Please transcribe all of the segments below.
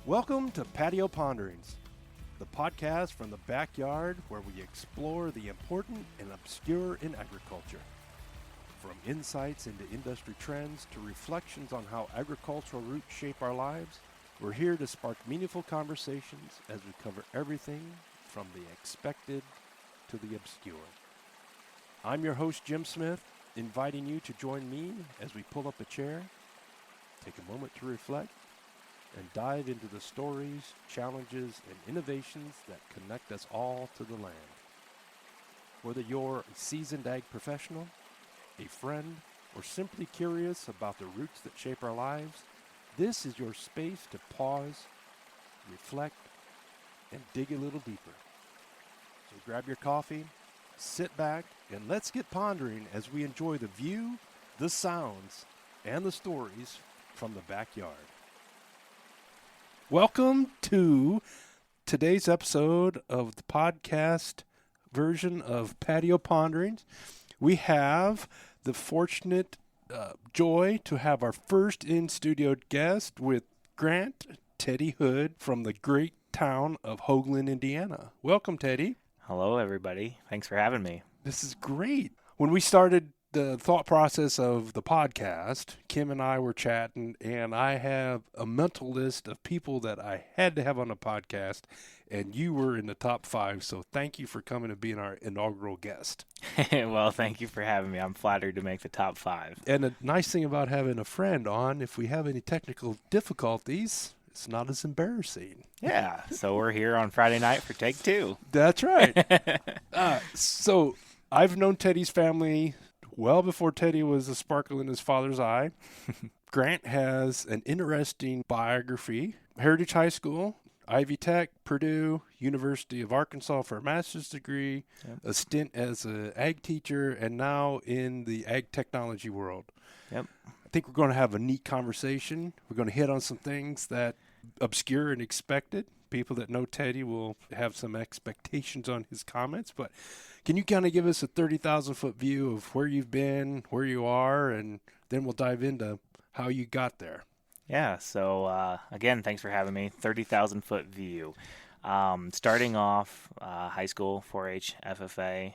Welcome to Patio Ponderings, the podcast from the backyard where we explore the important and obscure in agriculture. From insights into industry trends to reflections on how agricultural roots shape our lives, we're here to spark meaningful conversations as we cover everything from the expected to the obscure. I'm your host, Jim Smith, inviting you to join me as we pull up a chair, take a moment to reflect, and dive into the stories, challenges, and innovations that connect us all to the land. Whether you're a seasoned ag professional, a friend, or simply curious about the roots that shape our lives, this is your space to pause, reflect, and dig a little deeper. So grab your coffee, sit back, and let's get pondering as we enjoy the view, the sounds, and the stories from the backyard. Welcome to today's episode of the podcast version of Patio Ponderings. We have the fortunate joy to have our first in-studio guest with Grant Teddy Hood from the great town of Hoagland, Indiana. Welcome, Teddy. Hello, everybody. Thanks for having me. This is great. When we started the thought process of the podcast, Kim and I were chatting, and I have a mental list of people that I had to have on the podcast, and you were in the top 5, so thank you for coming and being our inaugural guest. Well, thank you for having me. I'm flattered to make the top 5. And the nice thing about having a friend on, if we have any technical difficulties, it's not as embarrassing. Yeah, so we're here on Friday night for take 2. That's right. So I've known Teddy's family well before Teddy was a sparkle in his father's eye. Grant has an interesting biography. Heritage High School, Ivy Tech, Purdue University of Arkansas for a master's degree, a stint as an ag teacher, and now in the ag technology world. Yep. I think we're going to have a neat conversation. We're going to hit on some things that obscure and expected. People that know Teddy will have some expectations on his comments, but can you kind of give us a 30,000-foot view of where you've been, where you are, and then we'll dive into how you got there? Yeah, so again, thanks for having me. 30,000-foot view. Starting off high school, 4-H, FFA,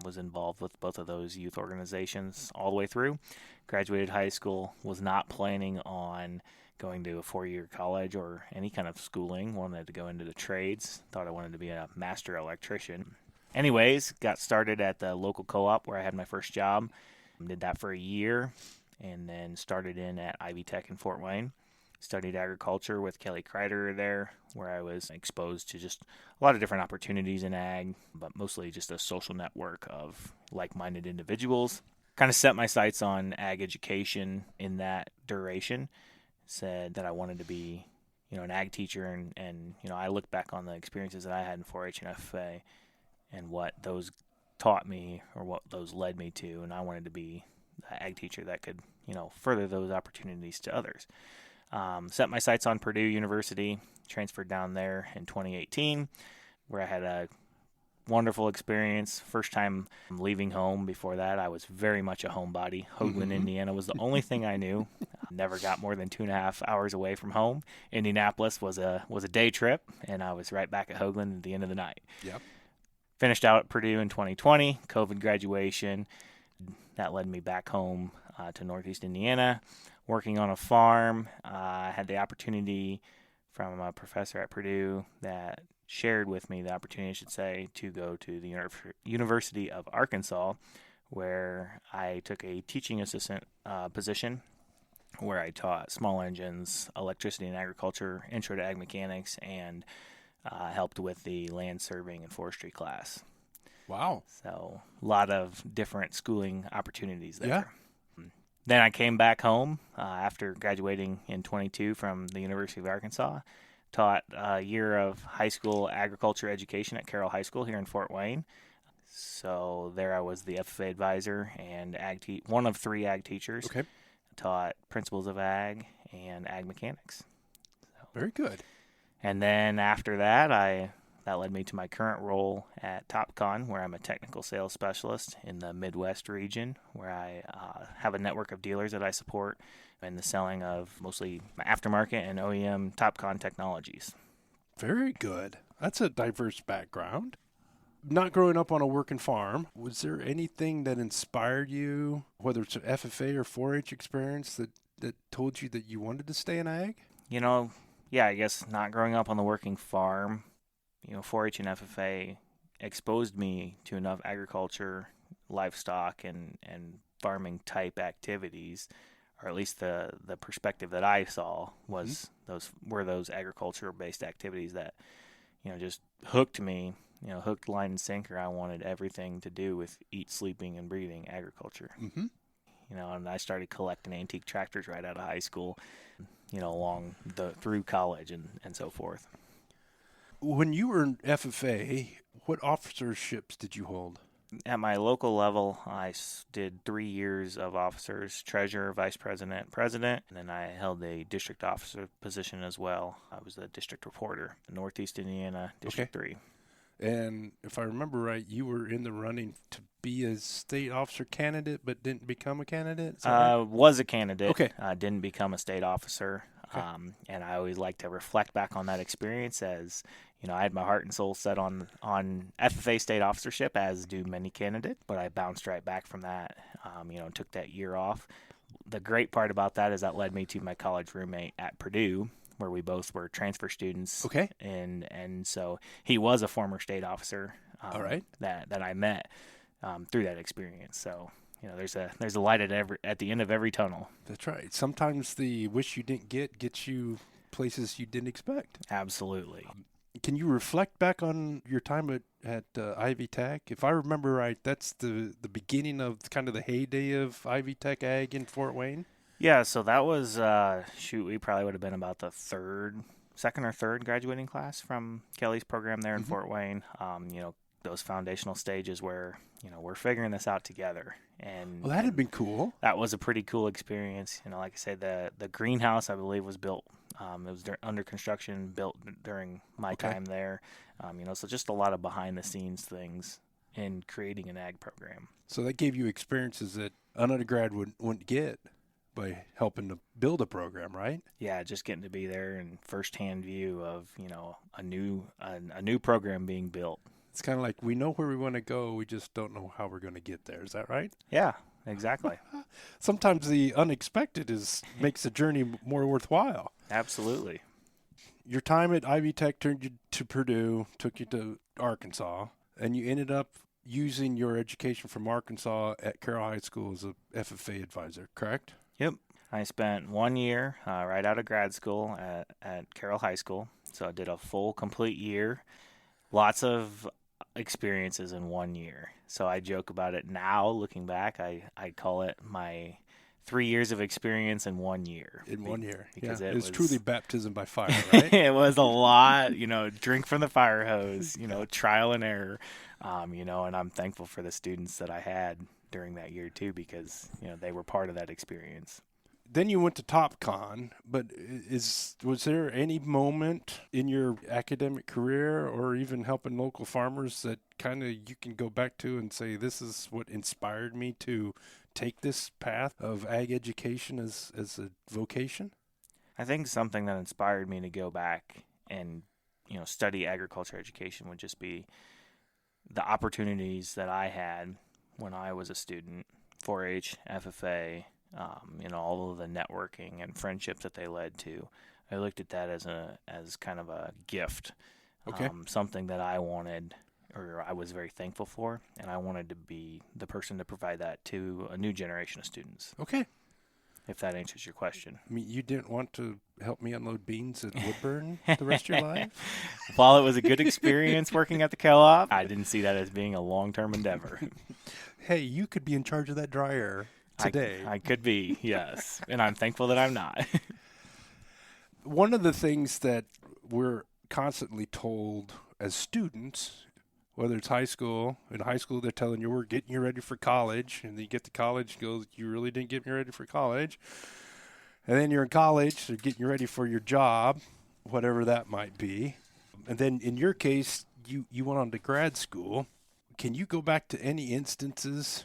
was involved with both of those youth organizations all the way through. Graduated high school, was not planning on going to a 4-year college or any kind of schooling. Wanted to go into the trades. Thought I wanted to be a master electrician. Anyways, got started at the local co-op where I had my first job. Did that for a year and then started in at Ivy Tech in Fort Wayne. Studied agriculture with Kelly Kreider there, where I was exposed to just a lot of different opportunities in ag, but mostly just a social network of like-minded individuals. Kind of set my sights on ag education in that duration. Said that I wanted to be, an ag teacher, and I look back on the experiences that I had in 4-H and FFA and what those taught me or what those led me to, and I wanted to be the ag teacher that could, further those opportunities to others. Set my sights on Purdue University, transferred down there in 2018, where I had a wonderful experience. First time leaving home. Before that, I was very much a homebody. Hoagland, Indiana was the only thing I knew. Never got more than 2.5 hours away from home. Indianapolis was a day trip, and I was right back at Hoagland at the end of the night. Yep. Finished out at Purdue in 2020, COVID graduation. That led me back home to Northeast Indiana, working on a farm. I had the opportunity from a professor at Purdue that shared with me the opportunity, I should say, to go to the University of Arkansas, where I took a teaching assistant position, where I taught small engines, electricity and agriculture, intro to ag mechanics, and helped with the land surveying and forestry class. Wow. So a lot of different schooling opportunities there. Yeah. Then I came back home after graduating in 22 from the University of Arkansas. Taught a year of high school agriculture education at Carroll High School here in Fort Wayne. So there I was the FFA advisor and one of 3 ag teachers. Okay. Taught principles of ag and ag mechanics. Very good. And then after that, I that led me to my current role at Topcon, where I'm a technical sales specialist in the Midwest region, where I have a network of dealers that I support in the selling of mostly aftermarket and OEM Topcon technologies. Very good. That's a diverse background. Not growing up on a working farm, was there anything that inspired you, whether it's an FFA or 4-H experience, that told you that you wanted to stay in ag? Yeah, I guess not growing up on the working farm, 4-H and FFA exposed me to enough agriculture, livestock, and farming type activities, or at least the perspective that I saw was those agriculture-based activities that, just hooked me. Hook, line, and sinker. I wanted everything to do with eat, sleeping, and breathing agriculture. Mm-hmm. And I started collecting antique tractors right out of high school, through college and so forth. When you were in FFA, what officerships did you hold? At my local level, I did 3 years of officers, treasurer, vice president, president, and then I held a district officer position as well. I was the district reporter in Northeast Indiana, District 3. And if I remember right, you were in the running to be a state officer candidate, but didn't become a candidate? Was a candidate. Okay. Didn't become a state officer. Okay. And I always like to reflect back on that experience as, I had my heart and soul set on FFA state officership, as do many candidates, but I bounced right back from that, took that year off. The great part about that is that led me to my college roommate at Purdue, where we both were transfer students. Okay. And so he was a former state officer. All right. That I met through that experience. So, there's a light at the end of every tunnel. That's right. Sometimes the wish you didn't gets you places you didn't expect. Absolutely. Can you reflect back on your time at Ivy Tech? If I remember right, that's the beginning of kind of the heyday of Ivy Tech Ag in Fort Wayne? Yeah, so that was, we probably would have been about the second or third graduating class from Kelly's program there in Fort Wayne. Those foundational stages where, we're figuring this out together. And well, that had been cool. That was a pretty cool experience. Like I said, the greenhouse, I believe, was built. It was under construction, built during my time there. So just a lot of behind-the-scenes things in creating an ag program. So that gave you experiences that an undergrad wouldn't get by helping to build a program, right? Yeah, just getting to be there and firsthand view of, a new program being built. It's kind of like we know where we want to go, we just don't know how we're going to get there. Is that right? Yeah, exactly. Sometimes the unexpected makes the journey more worthwhile. Absolutely. Your time at Ivy Tech turned you to Purdue, took you to Arkansas, and you ended up using your education from Arkansas at Carroll High School as a FFA advisor, correct? Yep. I spent 1 year right out of grad school at Carroll High School. So I did a full, complete year. Lots of experiences in 1 year. So I joke about it now, looking back. I call it my 3 years of experience in 1 year. In 1 year. Because it was was truly baptism by fire, right? It was a lot, drink from the fire hose, trial and error, and I'm thankful for the students that I had during that year too, because, they were part of that experience. Then you went to Topcon, but was there any moment in your academic career or even helping local farmers that kind of you can go back to and say, this is what inspired me to take this path of ag education as a vocation? I think something that inspired me to go back and, study agriculture education would just be the opportunities that I had when I was a student, 4-H, FFA, all of the networking and friendships that they led to. I looked at that as kind of a gift, something that I wanted, or I was very thankful for, and I wanted to be the person to provide that to a new generation of students. Okay. If that answers your question. I mean, you didn't want to help me unload beans at Woodburn the rest of your life? While it was a good experience working at the co-op, I didn't see that as being a long-term endeavor. Hey, you could be in charge of that dryer today. I could be, yes. And I'm thankful that I'm not. One of the things that we're constantly told as students, whether it's high school, in high school they're telling you we're getting you ready for college, and then you get to college, goes, you really didn't get me ready for college. And then you're in college, they're getting you ready for your job, whatever that might be. And then in your case, you went on to grad school. Can you go back to any instances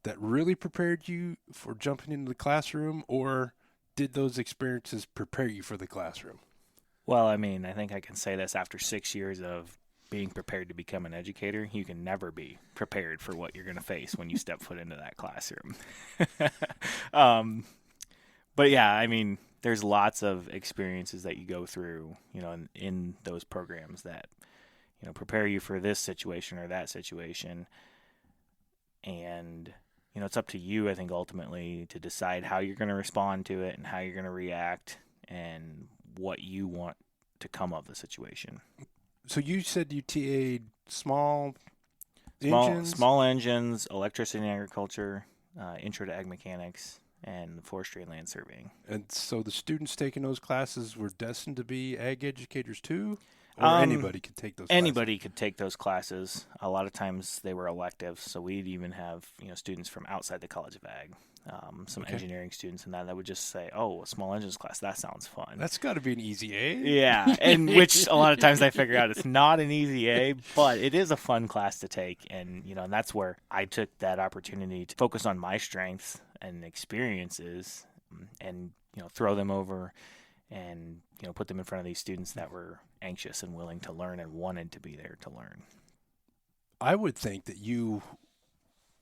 that really prepared you for jumping into the classroom, or did those experiences prepare you for the classroom? Well, I mean, I think I can say this after 6 years of being prepared to become an educator. You can never be prepared for what you're going to face when you step foot into that classroom. But yeah, I mean, there's lots of experiences that you go through, in those programs that, prepare you for this situation or that situation. And, it's up to you, I think, ultimately to decide how you're going to respond to it and how you're going to react and what you want to come of the situation. So you said you TA'd small engines? Small engines, electricity and agriculture, intro to ag mechanics, and forestry and land surveying. And so the students taking those classes were destined to be ag educators too? Or anybody could take those classes? Anybody could take those classes. A lot of times they were electives, so we'd even have students from outside the College of Ag, some engineering students and that would just say, oh, a small engines class, that sounds fun. That's got to be an easy A. Yeah, and which a lot of times I figure out it's not an easy A, but it is a fun class to take, and and that's where I took that opportunity to focus on my strengths and experiences and throw them over and put them in front of these students that were anxious and willing to learn and wanted to be there to learn. I would think that you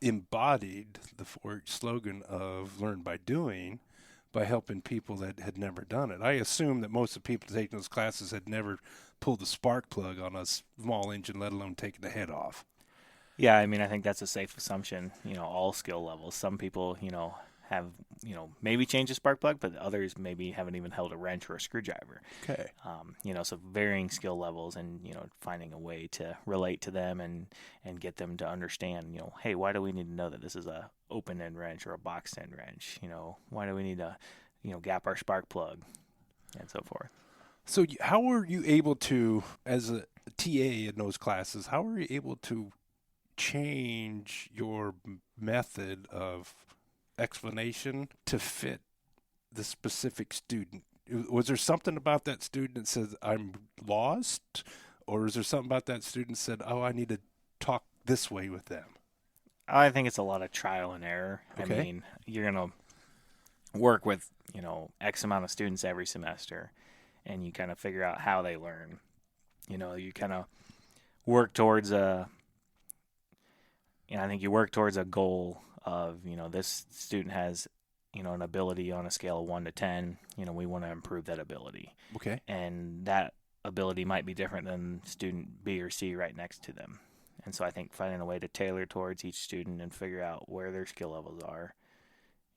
embodied the slogan of learn by doing by helping people that had never done it. I assume that most of the people taking those classes had never pulled the spark plug on a small engine, let alone taking the head off. Yeah, I mean, I think that's a safe assumption, all skill levels. Some people, have, maybe changed a spark plug, but others maybe haven't even held a wrench or a screwdriver. Okay. So varying skill levels and, finding a way to relate to them and get them to understand, hey, why do we need to know that this is a open end wrench or a box end wrench? Why do we need to, gap our spark plug and so forth? So how were you able to, as a TA in those classes, how were you able to change your method of explanation to fit the specific student? Was there something about that student that says, I'm lost? Or is there something about that student that said, oh, I need to talk this way with them? I think it's a lot of trial and error. Okay. I mean, you're going to work with, X amount of students every semester, and you kind of figure out how they learn. You kind of work towards I think you work towards a goal of, this student has, an ability on a scale of 1 to 10, we want to improve that ability. Okay. And that ability might be different than student B or C right next to them. And so I think finding a way to tailor towards each student and figure out where their skill levels are,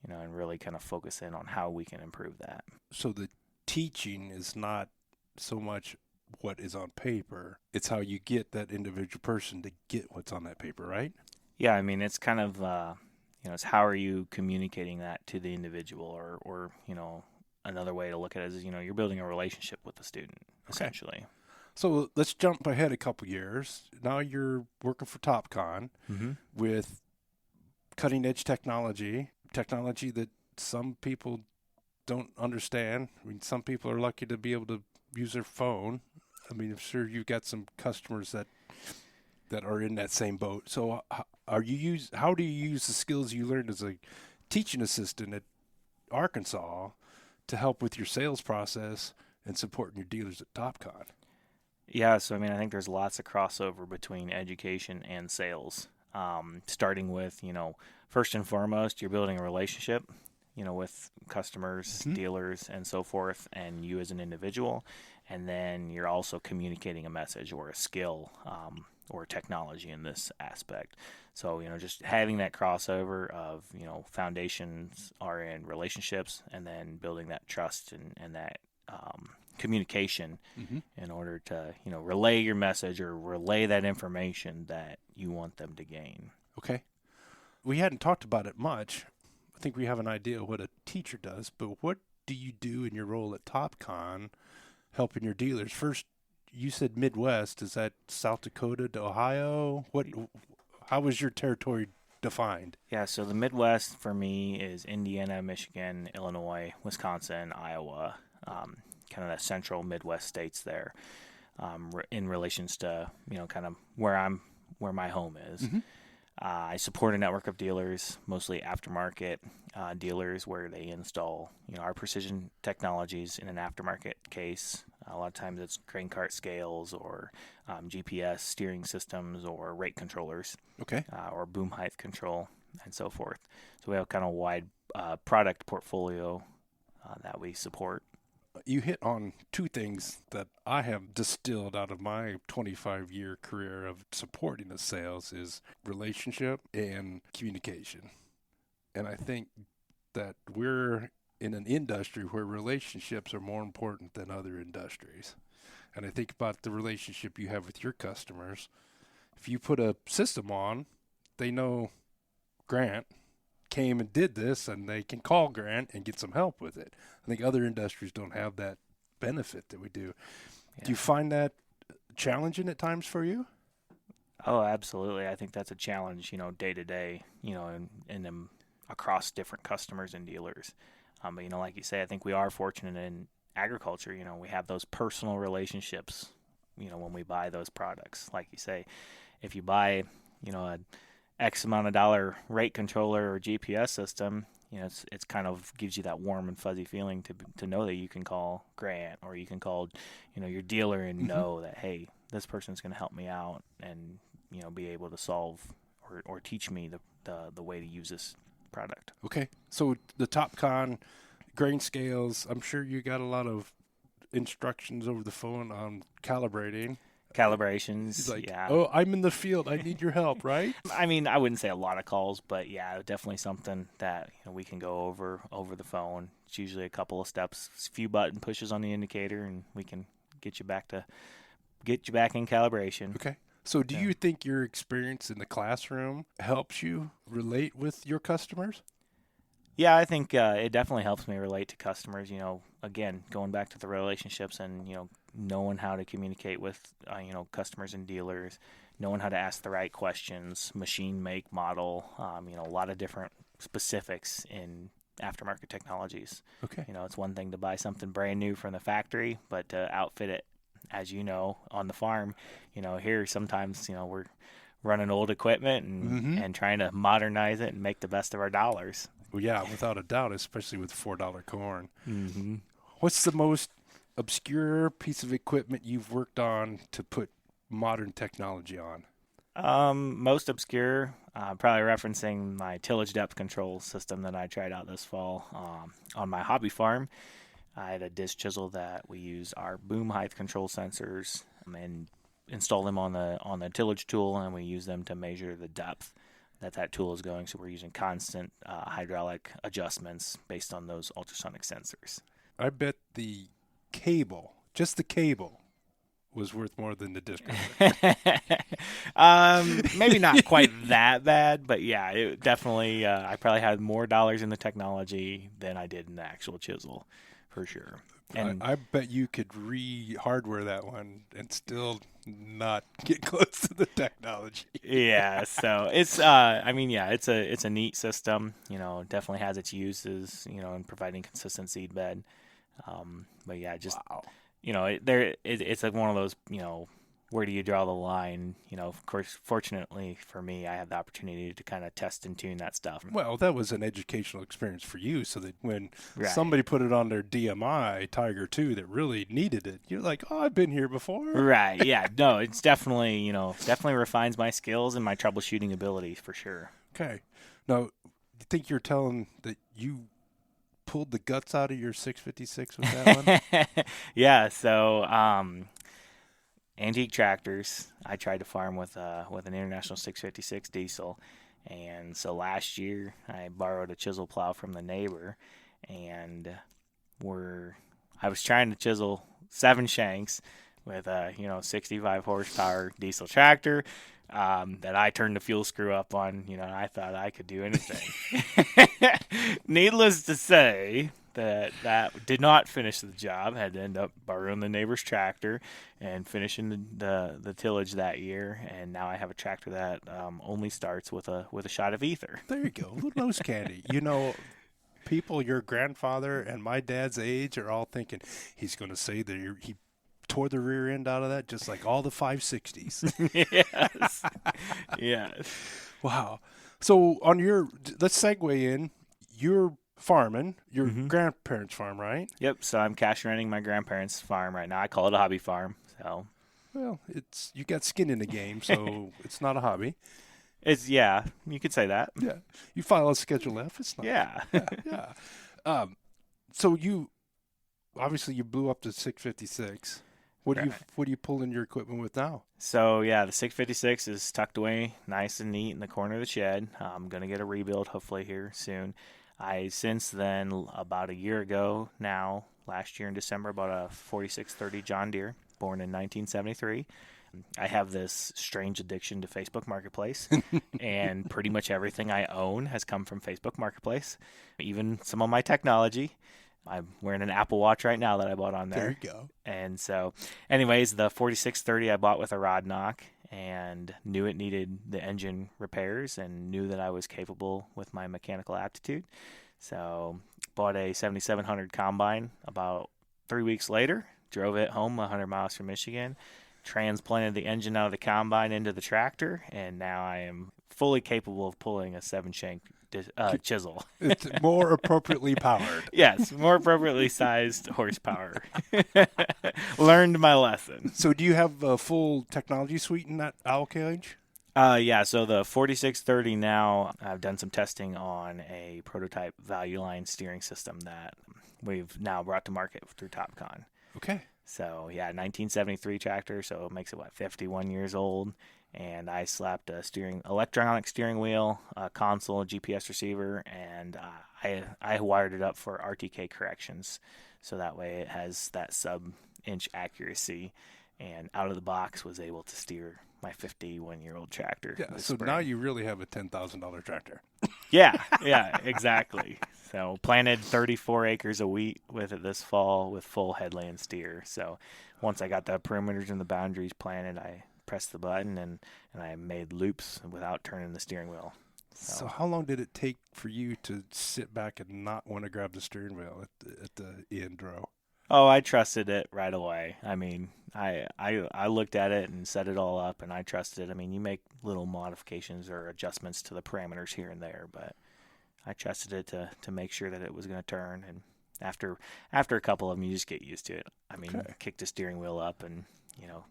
and really kind of focus in on how we can improve that. So the teaching is not so much what is on paper, it's how you get that individual person to get what's on that paper, right? Yeah, I mean, it's kind of, it's how are you communicating that to the individual or another way to look at it is, you're building a relationship with the student, essentially. So let's jump ahead a couple years. Now you're working for Topcon with cutting-edge technology that some people don't understand. I mean, some people are lucky to be able to use their phone. I mean, I'm sure you've got some customers that are in that same boat. So how do you use the skills you learned as a teaching assistant at Arkansas to help with your sales process and supporting your dealers at Topcon? Yeah, so I mean, I think there's lots of crossover between education and sales. Starting with, first and foremost, you're building a relationship, with customers, dealers, and so forth, and you as an individual. And then you're also communicating a message or a skill or technology in this aspect. So, just having that crossover of, foundations are in relationships and then building that trust and that communication in order to, relay your message or relay that information that you want them to gain. Okay. We hadn't talked about it much. I think we have an idea of what a teacher does, but what do you do in your role at Topcon helping your dealers? First, you said Midwest. Is that South Dakota to Ohio? How was your territory defined? Yeah, so the Midwest for me is Indiana, Michigan, Illinois, Wisconsin, Iowa, kind of the central Midwest states there. in relations to, kind of where my home is. Mm-hmm. I support a network of dealers, mostly aftermarket dealers, where they install, our precision technologies in an aftermarket case. A lot of times it's crane cart scales or GPS steering systems or rate controllers, Okay. or boom height control and so forth. So we have kind of a wide product portfolio that we support. You hit on two things that I have distilled out of my 25-year career of supporting the sales is relationship and communication. And I think that we're in an industry where relationships are more important than other industries. And I think about the relationship you have with your customers. If you put a system on, they know Grant came and did this, and they can call Grant and get some help with it. I think other industries don't have that benefit that we do. Yeah. Do you find that challenging at times for you? Oh, absolutely. I think that's a challenge, day to day, and across different customers and dealers. But, like you say, I think we are fortunate in agriculture. We have those personal relationships, when we buy those products. Like you say, if you buy, a X amount of dollar rate controller or GPS system, it's kind of gives you that warm and fuzzy feeling to know that you can call Grant or you can call, your dealer and know that, hey, this person's going to help me out and, be able to solve or teach me the way to use this product. Okay. So the Topcon grain scales, I'm sure you got a lot of instructions over the phone on calibrating. Calibrations. He's like, yeah. Oh, I'm in the field. I need your help, right? I mean, I wouldn't say a lot of calls, but yeah, definitely something that we can go over the phone. It's usually a couple of steps, a few button pushes on the indicator, and we can get you back in calibration. Okay. So do you think your experience in the classroom helps you relate with your customers? Yeah, I think it definitely helps me relate to customers. Again, going back to the relationships and, knowing how to communicate with, customers and dealers, knowing how to ask the right questions, machine, make, model, a lot of different specifics in aftermarket technologies. Okay. It's one thing to buy something brand new from the factory, but to outfit it, as on the farm, here sometimes, we're running old equipment and trying to modernize it and make the best of our dollars. Well, yeah, without a doubt, especially with $4 corn. Mm-hmm. What's the most obscure piece of equipment you've worked on to put modern technology on? Most obscure, probably referencing my tillage depth control system that I tried out this fall on my hobby farm. I had a disc chisel that we use our boom height control sensors and install them on the tillage tool, and we use them to measure the depth that tool is going. So we're using constant hydraulic adjustments based on those ultrasonic sensors. I bet just the cable, was worth more than the disc. Maybe not quite that bad, but yeah, it definitely. I probably had more dollars in the technology than I did in the actual chisel, for sure. And I bet you could re-hardware that one and still not get close to the technology. Yeah, so it's it's a neat system. Definitely has its uses. In providing consistent seed bed. But yeah, just wow. It's like one of those. Where do you draw the line? Of course, fortunately for me, I had the opportunity to kind of test and tune that stuff. Well, that was an educational experience for you, so that when somebody put it on their DMI Tiger 2 that really needed it, you're like, oh, I've been here before. Right, yeah. No, it's definitely, definitely refines my skills and my troubleshooting abilities for sure. Okay. Now, you think you're telling that you pulled the guts out of your 656 with that one? Yeah, so antique tractors. I tried to farm with an International 656 diesel, and so last year I borrowed a chisel plow from the neighbor, and I was trying to chisel 7 shanks with a 65 horsepower diesel tractor that I turned the fuel screw up on. I thought I could do anything. Needless to say, that did not finish the job. Had to end up borrowing the neighbor's tractor and finishing the tillage that year. And now I have a tractor that only starts with a shot of ether. There you go, a little nose candy. People your grandfather and my dad's age are all thinking he's going to say that he tore the rear end out of that, just like all the 560s. Yes. Yes. Wow. So let's segue in. You're farming, your grandparents' farm, right? Yep. So I'm cash renting my grandparents' farm right now. I call it a hobby farm. So. Well, you got skin in the game, so it's not a hobby. You could say that. Yeah. You file a Schedule F. It's not. Yeah. Yeah. So you blew up to 656. What do you pull in your equipment with now? So yeah, the 656 is tucked away nice and neat in the corner of the shed. I'm gonna get a rebuild hopefully here soon. I since then, about a year ago now, last year in December, bought a 4630 John Deere, born in 1973. I have this strange addiction to Facebook Marketplace, and pretty much everything I own has come from Facebook Marketplace, even some of my technology. I'm wearing an Apple Watch right now that I bought on there. There you go. And so, anyways, the 4630 I bought with a rod knock and knew it needed the engine repairs and knew that I was capable with my mechanical aptitude. So, bought a 7700 combine about 3 weeks later, drove it home 100 miles from Michigan, transplanted the engine out of the combine into the tractor, and now I am fully capable of pulling a 7-shank chisel. It's more appropriately powered. Yes, more appropriately sized horsepower. Learned my lesson. So do you have a full technology suite in that owl cage? Yeah, so the 4630 now, I've done some testing on a prototype value line steering system that we've now brought to market through Topcon. Okay. So, yeah, 1973 tractor, so it makes it, 51 years old. And I slapped a electronic steering wheel, a console, a GPS receiver, and I wired it up for RTK corrections. So that way it has that sub-inch accuracy, and out of the box was able to steer my 51-year-old tractor. Yeah, so spring. now you really have a $10,000 tractor. Yeah, exactly. So planted 34 acres of wheat with it this fall with full headland steer. So once I got the perimeters and the boundaries planted, I pressed the button and I made loops without turning the steering wheel. So how long did it take for you to sit back and not want to grab the steering wheel at the end row? Oh, I trusted it right away. I mean, I looked at it and set it all up, and I trusted it. I mean, you make little modifications or adjustments to the parameters here and there, but I trusted it to make sure that it was going to turn. And after a couple of them, you just get used to it. I mean, Kick the steering wheel up and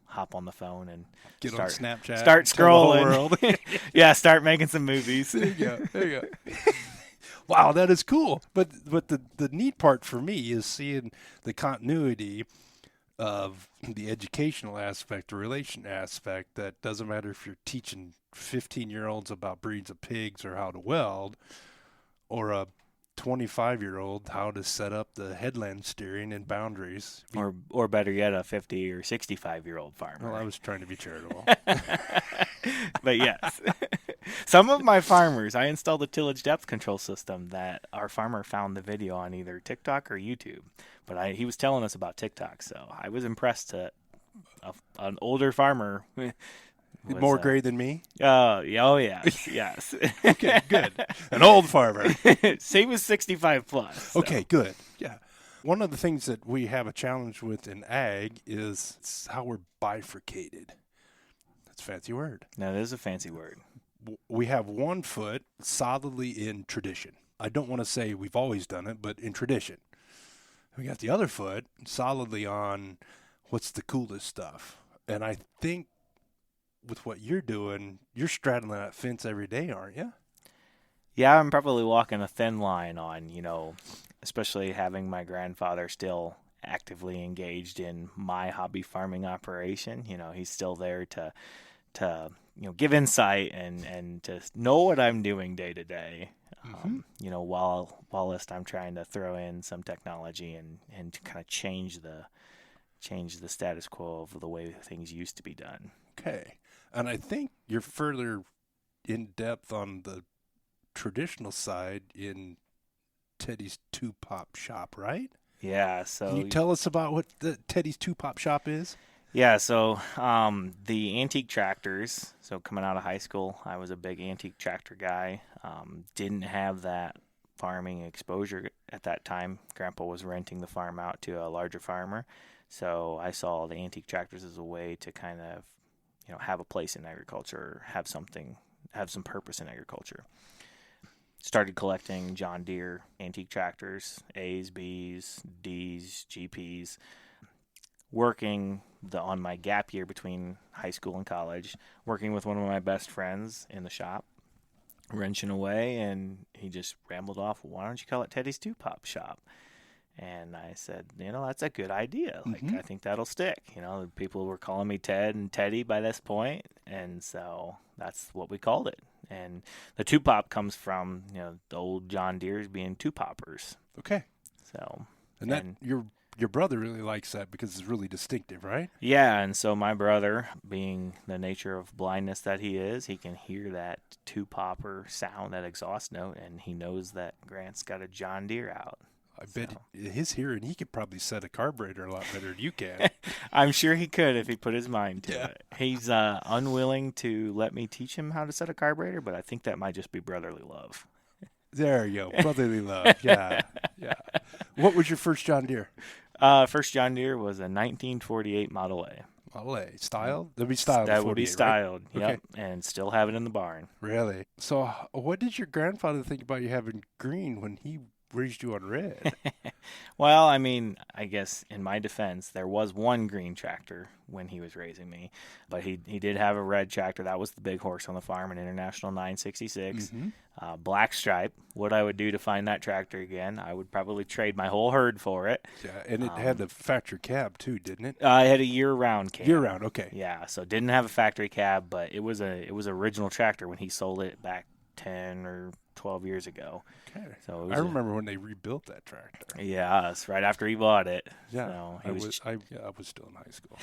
hop on the phone and get on Snapchat, start scrolling. Yeah, start making some movies. There you go. Wow, that is cool. But the neat part for me is seeing the continuity of the educational aspect, the relation aspect, that doesn't matter if you're teaching 15-year-olds about breeds of pigs or how to weld, or a 25-year-old how to set up the headland steering and boundaries. Or better yet, a 50 or 65-year-old farmer. Well, I was trying to be charitable. But yes. Some of my farmers, I installed a tillage depth control system that our farmer found the video on either TikTok or YouTube. But he was telling us about TikTok, so I was impressed to an older farmer. More gray than me? Yes. Okay, good. An old farmer. He was 65 plus. So. Okay, good. Yeah. One of the things that we have a challenge with in ag is how we're bifurcated. That's a fancy word. No, that is a fancy word. We have one foot solidly in tradition. I don't want to say we've always done it, but in tradition. We got the other foot solidly on what's the coolest stuff. And I think with what you're doing, you're straddling that fence every day, aren't you? Yeah, I'm probably walking a thin line on, especially having my grandfather still actively engaged in my hobby farming operation. He's still there to give insight and to know what I'm doing day to day. Whilst I'm trying to throw in some technology and to kind of change the status quo of the way things used to be done. Okay. And I think you're further in depth on the traditional side in Teddy's Two-Pop Shop, right? Yeah. So can you tell us about what the Teddy's Two-Pop Shop is? Yeah. So the antique tractors. So coming out of high school, I was a big antique tractor guy. Didn't have that farming exposure at that time, Grandpa was renting the farm out to a larger farmer. So I saw the antique tractors as a way to kind of, have a place in agriculture, have some purpose in agriculture. Started collecting John Deere antique tractors, A's, B's, D's, GP's. Working on my gap year between high school and college, working with one of my best friends in the shop, wrenching away, and he just rambled off, "Why don't you call it Teddy's Two-Pop Shop?" And I said, that's a good idea. Like, I think that'll stick. People were calling me Ted and Teddy by this point, and so that's what we called it. And the two-pop comes from, the old John Deere's being two-poppers. Okay. So, and your brother really likes that because it's really distinctive, right? Yeah, and so my brother, being the nature of blindness that he is, he can hear that two-popper sound, that exhaust note, and he knows that Grant's got a John Deere out. I bet his hearing, he could probably set a carburetor a lot better than you can. I'm sure he could if he put his mind to it. He's unwilling to let me teach him how to set a carburetor, but I think that might just be brotherly love. There you go, brotherly love. Yeah. What was your first John Deere? First John Deere was a 1948 Model A. Model A. Styled? That'd be styled. That would be styled, right? yep. Okay. And still have it in the barn. Really? So what did your grandfather think about you having green when he raised you on red? Well, I guess in my defense, there was one green tractor when he was raising me, but he did have a red tractor. That was the big horse on the farm, an International 966. Black stripe. What I would do to find that tractor again, I would probably trade my whole herd for it. Yeah, and it had the factory cab too, didn't it? It had a year-round cab. Year-round, okay. Yeah, so it didn't have a factory cab, but it was original tractor when he sold it back 10 or 12 years ago. Okay. So I remember when they rebuilt that tractor. Yeah, it's right after he bought it. Yeah, so I was still in high school.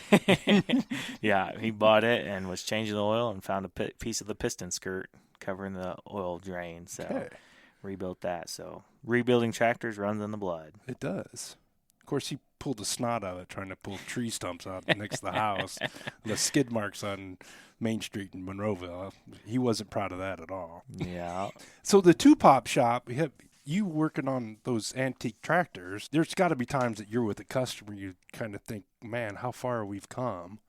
Yeah, he bought it and was changing the oil and found a piece of the piston skirt covering the oil drain. So rebuilt that. So rebuilding tractors runs in the blood. It does. Of course, he pulled the snot out of it trying to pull tree stumps out next to the house. The skid marks on Main Street in Monroeville. He wasn't proud of that at all. Yeah. So the two-pop shop, you working on those antique tractors, there's got to be times that you're with a customer, you kind of think, man, how far we've come.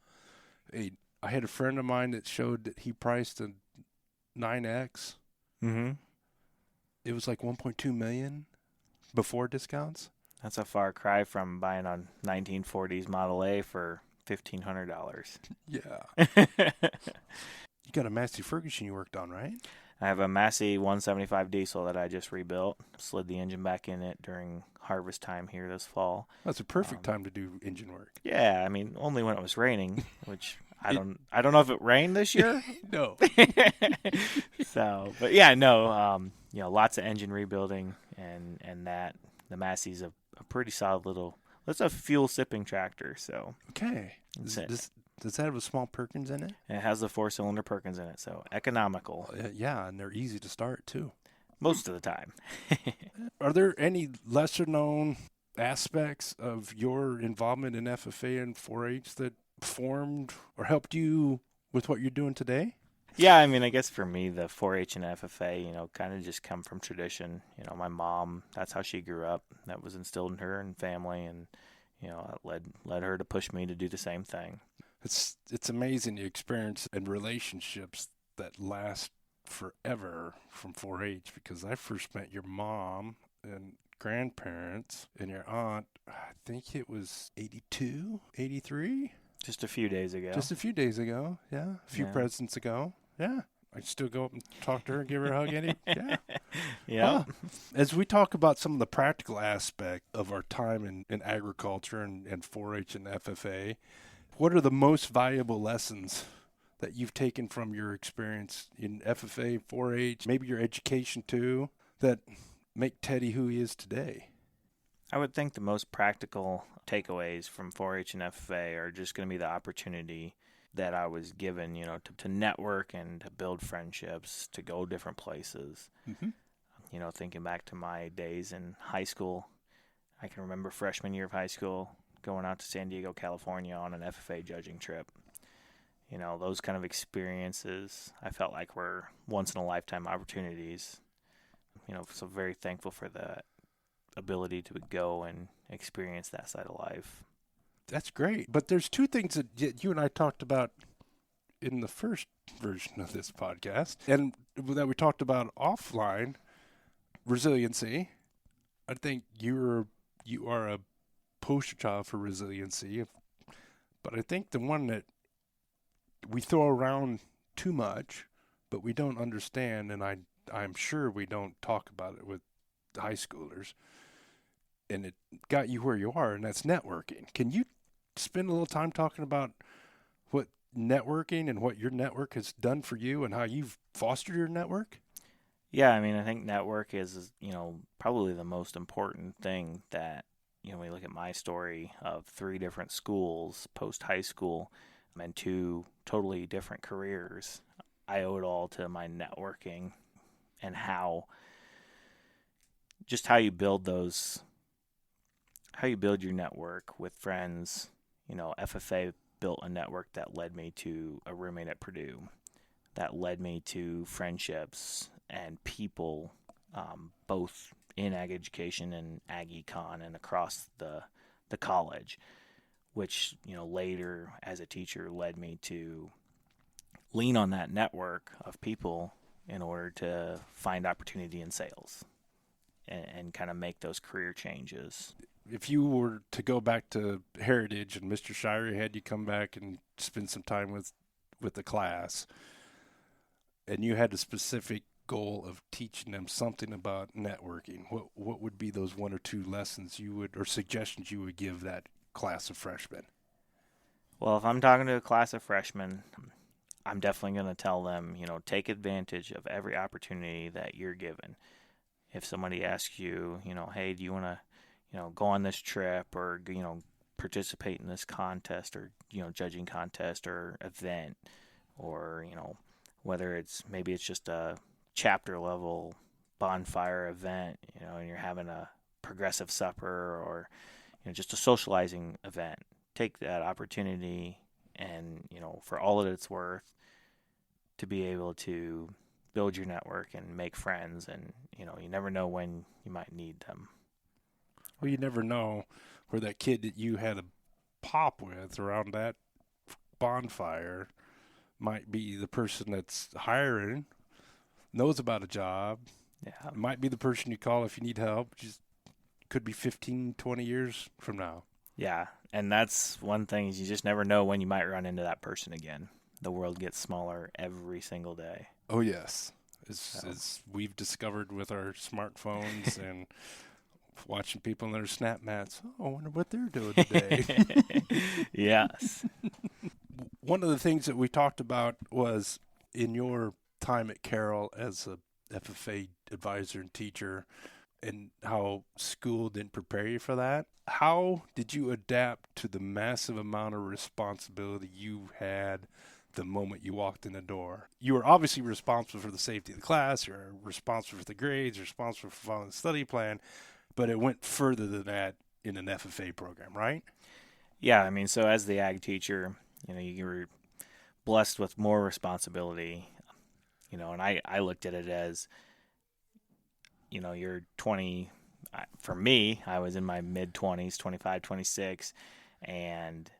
I had a friend of mine that showed that he priced a 9X. Mm-hmm. It was like $1.2 million before discounts. That's a far cry from buying a 1940s Model A for $1,500. Yeah. You got a Massey Ferguson you worked on, right? I have a Massey 175 diesel that I just rebuilt. Slid the engine back in it during harvest time here this fall. That's a perfect time to do engine work. Yeah, only when it was raining, which I don't know if it rained this year. No. So, but yeah, no, lots of engine rebuilding and that the Massey's a pretty solid little. That's a fuel sipping tractor. So okay. Does that have a small Perkins in it? It has the 4-cylinder Perkins in it, so economical. Yeah, and they're easy to start too. Most of the time. Are there any lesser known aspects of your involvement in FFA and 4-H that formed or helped you with what you're doing today? Yeah, I guess for me, the 4-H and FFA, kind of just come from tradition. My mom, that's how she grew up. That was instilled in her and family, and, it led her to push me to do the same thing. It's amazing the experience and relationships that last forever from 4-H, because I first met your mom and grandparents and your aunt, I think it was 82, 83? Just a few days ago. Just a few days ago, yeah. A few presents ago, yeah. I still go up and talk to her and give her a hug, Eddie. Yeah. Yeah. As we talk about some of the practical aspect of our time in agriculture and 4-H and FFA, what are the most valuable lessons that you've taken from your experience in FFA, 4-H, maybe your education too, that make Teddy who he is today? I would think the most practical takeaways from 4-H and FFA are just going to be the opportunity that I was given, to network and to build friendships, to go different places. Mm-hmm. Thinking back to my days in high school, I can remember freshman year of high school going out to San Diego, California on an FFA judging trip. Those kind of experiences I felt like were once-in-a-lifetime opportunities. So very thankful for the ability to go and experience that side of life. That's great. But there's two things that you and I talked about in the first version of this podcast, and that we talked about offline, resiliency. I think you are a poster child for resiliency, but I think the one that we throw around too much, but we don't understand, and I'm sure we don't talk about it with high schoolers, and it got you where you are, and that's networking. Can you spend a little time talking about what networking and what your network has done for you and how you've fostered your network? Yeah, I mean, I think network is, probably the most important thing that, when we look at my story of 3 different schools post-high school and 2 totally different careers, I owe it all to my networking and how you build your network with friends. FFA built a network that led me to a roommate at Purdue, that led me to friendships and people, both in ag education and ag econ and across the college, which, later as a teacher led me to lean on that network of people in order to find opportunity in sales and kind of make those career changes. If you were to go back to Heritage and Mr. Shire had you come back and spend some time with the class, and you had a specific goal of teaching them something about networking, what would be those 1 or 2 lessons or suggestions you would give that class of freshmen? Well, if I'm talking to a class of freshmen, I'm definitely going to tell them, take advantage of every opportunity that you're given. If somebody asks you, hey, do you want to, go on this trip or, participate in this contest or, judging contest or event, or, whether maybe it's just a chapter level bonfire event, and you're having a progressive supper or, just a socializing event. Take that opportunity and, for all that it's worth, to be able to build your network and make friends. And, you never know when you might need them. Well, you never know where that kid that you had a pop with around that bonfire might be the person that's hiring, knows about a job. Yeah. It might be the person you call if you need help. Just could be 15, 20 years from now. Yeah, and that's one thing is you just never know when you might run into that person again. The world gets smaller every single day. Oh, yes. As we've discovered with our smartphones and watching people in their snap mats. Oh, I wonder what they're doing today. Yes. One of the things that we talked about was in your time at Carroll as a FFA advisor and teacher, and how school didn't prepare you for that. How did you adapt to the massive amount of responsibility you had the moment you walked in the door? You were obviously responsible for the safety of the class, you're responsible for the grades, you're responsible for following the study plan, but it went further than that in an FFA program, right? Yeah, I mean, so as the ag teacher, you were blessed with more responsibility, and I looked at it as, you're 20. For me, I was in my mid-20s, 25, 26, and,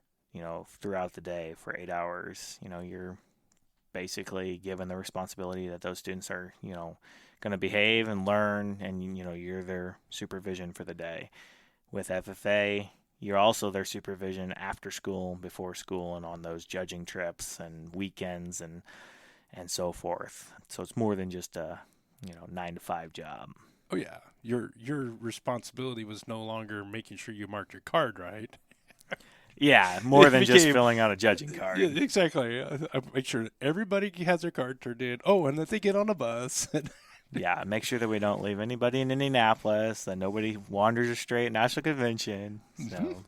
throughout the day for 8 hours, you're basically given the responsibility that those students are, going to behave and learn, and, you're their supervision for the day. With FFA, you're also their supervision after school, before school, and on those judging trips and weekends and so forth. So it's more than just a 9-to-5 job. Oh yeah, your responsibility was no longer making sure you marked your card right. Yeah, more than just filling out a judging card. Yeah, exactly. I make sure everybody has their card turned in. Oh, and that they get on a bus. Yeah, make sure that we don't leave anybody in Indianapolis, that nobody wanders astray at National Convention. So,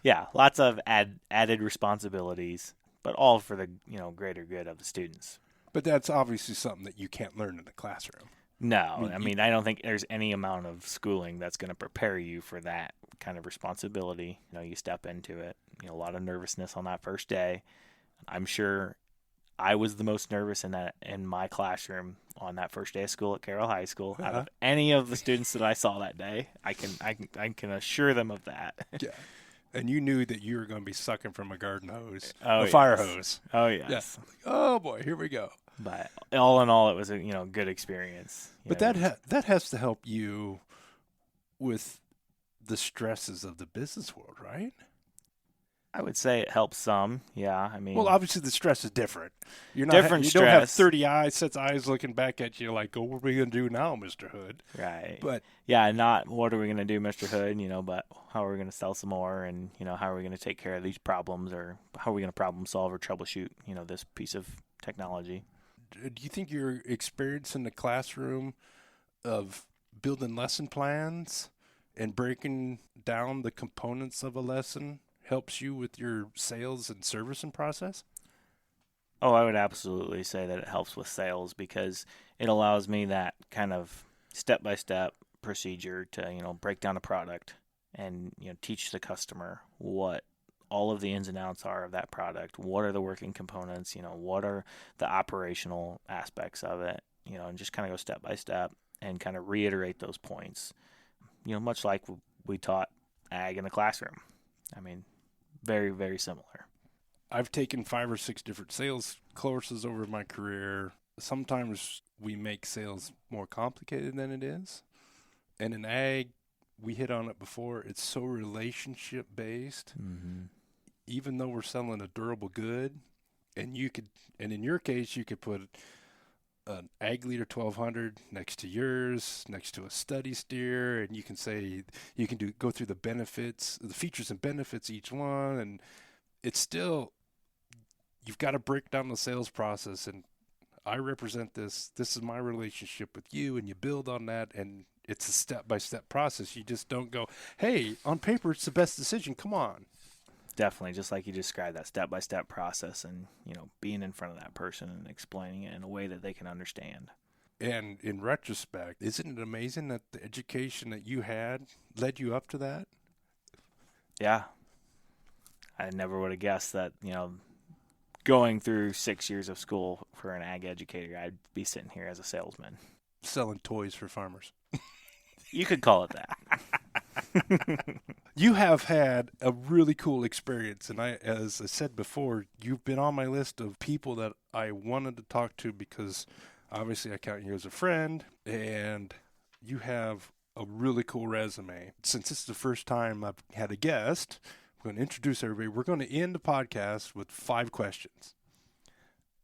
yeah, lots of added responsibilities, but all for the greater good of the students. But that's obviously something that you can't learn in the classroom. No, I don't think there's any amount of schooling that's going to prepare you for that kind of responsibility. You step into it. A lot of nervousness on that first day. I'm sure I was the most nervous in my classroom on that first day of school at Carroll High School out Uh-huh. of any of the students that I saw that day. I can assure them of that. Yeah. And you knew that you were going to be sucking from a garden hose, Oh, a fire yes. hose. Oh Yeah. yes. Oh boy, here we go. But all in all, it was a good experience. But that has to help you with the stresses of the business world, right? I would say it helps some. Yeah, I mean, Well, obviously the stress is different. You're not Different you don't have stress. 30 sets of eyes looking back at you like, "Oh, what are we going to do now, Mr. Hood?" right. But Yeah, not what are we going to do, Mr. Hood, but how are we going to sell some more, and, how are we going to take care of these problems, or how are we going to problem solve or troubleshoot, this piece of technology. do you think your experience in the classroom of building lesson plans and breaking down the components of a lesson helps you with your sales and servicing process? Oh, I would absolutely say that it helps with sales because it allows me that kind of step-by-step procedure to, break down a product and, teach the customer what all of the ins and outs are of that product. What are the working components? What are the operational aspects of it? And just kind of go step by step and kind of reiterate those points. Much like we taught ag in the classroom. I mean, very, very similar. I've taken 5 or 6 different sales courses over my career. Sometimes we make sales more complicated than it is. And in ag, we hit on it before, it's so relationship based. Mm-hmm. Even though we're selling a durable good, and in your case, you could put an Ag Leader 1200 next to yours, next to a study steer, and you can say, you can go through the benefits, the features and benefits each one, and it's still, you've got to break down the sales process, and I represent this is my relationship with you, and you build on that, and it's a step-by-step process. You just don't go, hey, on paper, it's the best decision, come on. Definitely, just like you described, that step-by-step process and, being in front of that person and explaining it in a way that they can understand. And in retrospect, isn't it amazing that the education that you had led you up to that? Yeah. I never would have guessed that, going through 6 years of school for an ag educator, I'd be sitting here as a salesman. Selling toys for farmers. You could call it that. You have had a really cool experience, and as I said before, you've been on my list of people that I wanted to talk to because obviously I count you as a friend, and you have a really cool resume. Since this is the first time I've had a guest, I'm going to introduce everybody. We're going to end the podcast with 5 questions.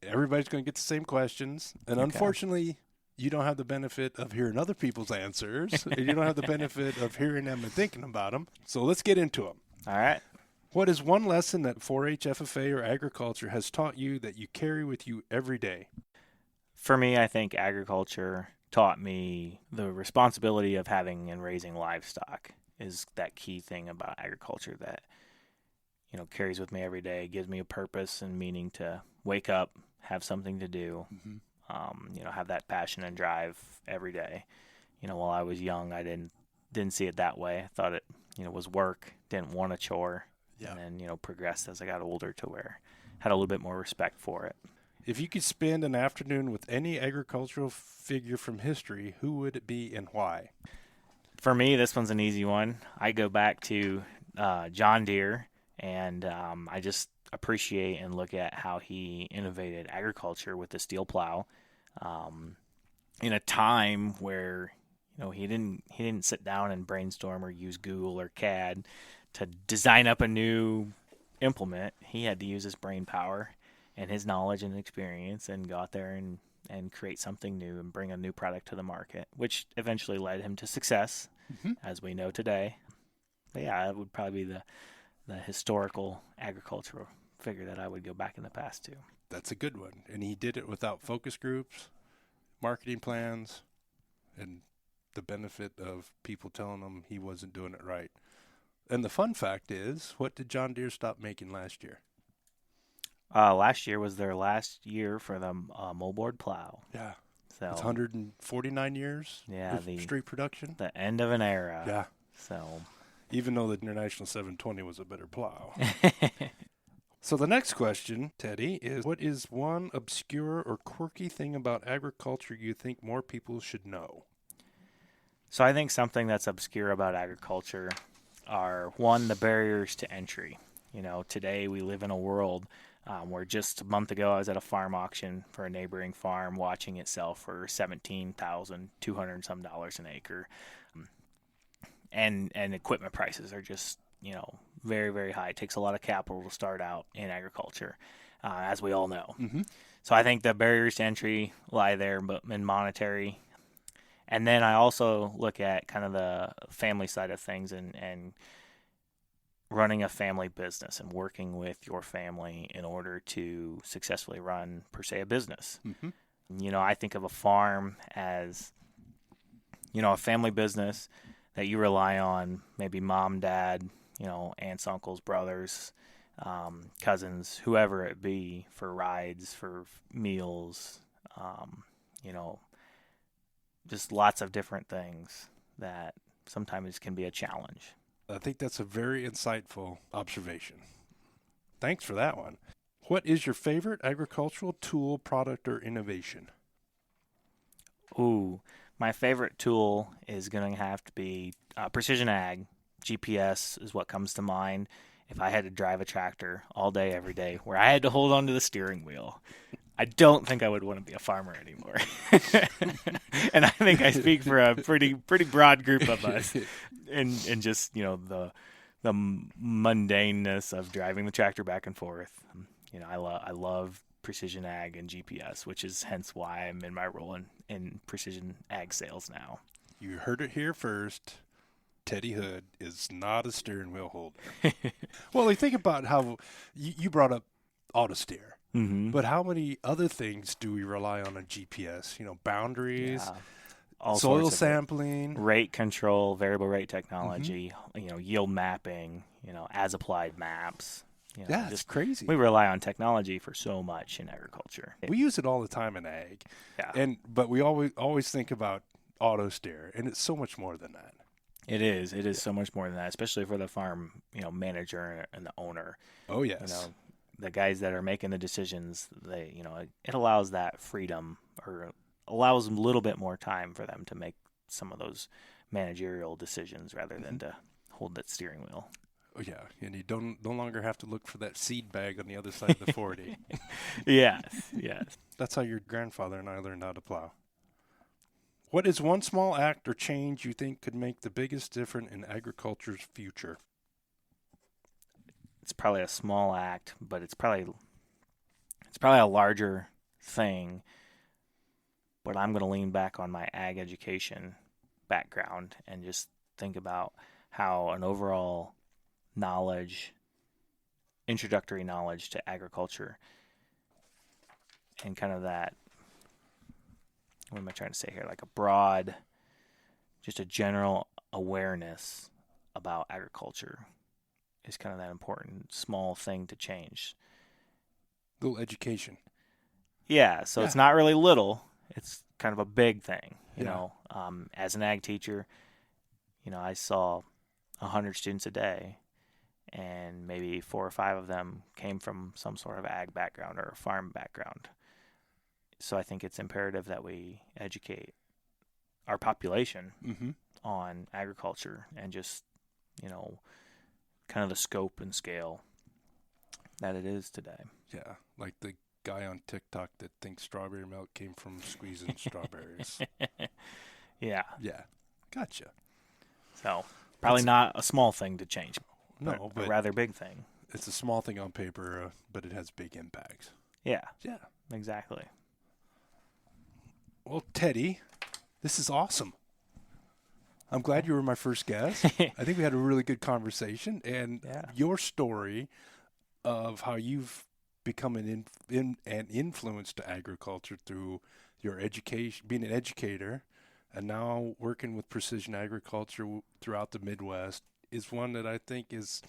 Everybody's going to get the same questions, and unfortunately, you don't have the benefit of hearing other people's answers. And you don't have the benefit of hearing them and thinking about them. So let's get into them. All right. What is one lesson that 4-H, FFA, or agriculture has taught you that you carry with you every day? For me, I think agriculture taught me the responsibility of having and raising livestock is that key thing about agriculture that, carries with me every day, gives me a purpose and meaning to wake up, have something to do. Mm-hmm. Have that passion and drive every day. While I was young, I didn't see it that way. I thought it, was work, didn't want a chore. Yeah. And then, progressed as I got older to where I had a little bit more respect for it. If you could spend an afternoon with any agricultural figure from history, who would it be and why? For me, this one's an easy one. I go back to John Deere, and I just appreciate and look at how he innovated agriculture with the steel plow in a time where he didn't sit down and brainstorm or use Google or CAD to design up a new implement. He had to use his brain power and his knowledge and experience and go out there and create something new and bring a new product to the market, which eventually led him to success, as we know today. But yeah, it would probably be the historical agricultural figure that I would go back in the past to. That's a good one. And he did it without focus groups, marketing plans, and the benefit of people telling him he wasn't doing it right. And the fun fact is, what did John Deere stop making last year? Last year was their last year for the moldboard plow. Yeah. So it's 149 years of straight production. The end of an era. Yeah. So even though the International 720 was a better plow. So the next question, Teddy, is what is one obscure or quirky thing about agriculture you think more people should know? So I think something that's obscure about agriculture are, one, the barriers to entry. Today we live in a world where just a month ago I was at a farm auction for a neighboring farm watching it sell for $17,200 some dollars an acre. And equipment prices are just, very, very high. It takes a lot of capital to start out in agriculture, as we all know. Mm-hmm. So I think the barriers to entry lie there, but in monetary. And then I also look at kind of the family side of things and running a family business and working with your family in order to successfully run, per se, a business. Mm-hmm. I think of a farm as, a family business that you rely on, maybe mom, dad, aunts, uncles, brothers, cousins, whoever it be, for rides, for meals, just lots of different things that sometimes can be a challenge. I think that's a very insightful observation. Thanks for that one. What is your favorite agricultural tool, product, or innovation? Ooh, my favorite tool is going to have to be precision ag. GPS is what comes to mind. If I had to drive a tractor all day, every day, where I had to hold on to the steering wheel, I don't think I would want to be a farmer anymore. And I think I speak for a pretty broad group of us. And just, the mundaneness of driving the tractor back and forth. I love precision ag and GPS, which is hence why I'm in my role in precision ag sales now. You heard it here first. Teddy Hood is not a steering wheel holder. Well, think about how you brought up auto steer, but how many other things do we rely on GPS? Boundaries, soil sampling, rate control, variable rate technology, yield mapping, as applied maps. Yeah, it's crazy. We rely on technology for so much in agriculture. We use it all the time in ag, but we always think about auto steer, and it's so much more than that. It is so much more than that, especially for the farm, manager and the owner. Oh yes. The guys that are making the decisions, it allows that freedom, or allows a little bit more time for them to make some of those managerial decisions rather than to hold that steering wheel. Oh yeah, and you no longer have to look for that seed bag on the other side of the 40. Yes. That's how your grandfather and I learned how to plow. What is one small act or change you think could make the biggest difference in agriculture's future? It's probably a small act, but it's probably a larger thing. But I'm going to lean back on my ag education background and just think about how an overall introductory knowledge to agriculture, and kind of that, what am I trying to say here? Like just a general awareness about agriculture is kind of that important small thing to change. Little education. Yeah, so it's not really little. It's kind of a big thing, you know. As an ag teacher, I saw 100 students a day, and maybe 4 or 5 of them came from some sort of ag background or a farm background. So I think it's imperative that we educate our population on agriculture and just, kind of the scope and scale that it is today. Yeah, like the guy on TikTok that thinks strawberry milk came from squeezing strawberries. Yeah. Yeah, gotcha. So probably not a small thing to change. No, but a rather big thing. It's a small thing on paper, but it has big impacts. Yeah. Yeah. Exactly. Well, Teddy, this is awesome. I'm glad you were my first guest. I think we had a really good conversation, and your story of how you've become an influence to agriculture through your education, being an educator, and now working with precision agriculture throughout the Midwest is one that I think is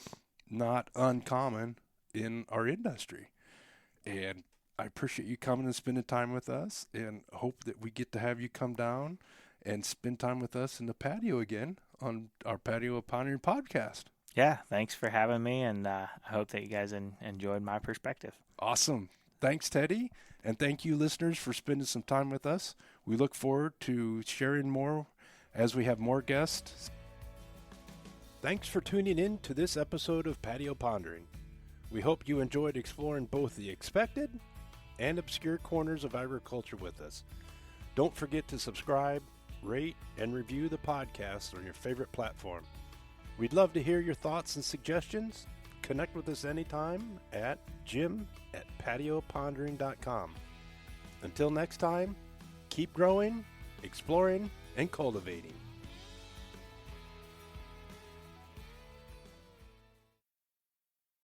not uncommon in our industry. And I appreciate you coming and spending time with us, and hope that we get to have you come down and spend time with us in the patio again on our Patio of Pioneering podcast. Yeah, thanks for having me, and I hope that you guys enjoyed my perspective. Awesome. Thanks, Teddy. And thank you, listeners, for spending some time with us. We look forward to sharing more as we have more guests. Thanks for tuning in to this episode of Patio Pondering. We hope you enjoyed exploring both the expected and obscure corners of agriculture with us. Don't forget to subscribe, rate, and review the podcast on your favorite platform. We'd love to hear your thoughts and suggestions. Connect with us anytime at jim@patiopondering.com. Until next time, keep growing, exploring, and cultivating.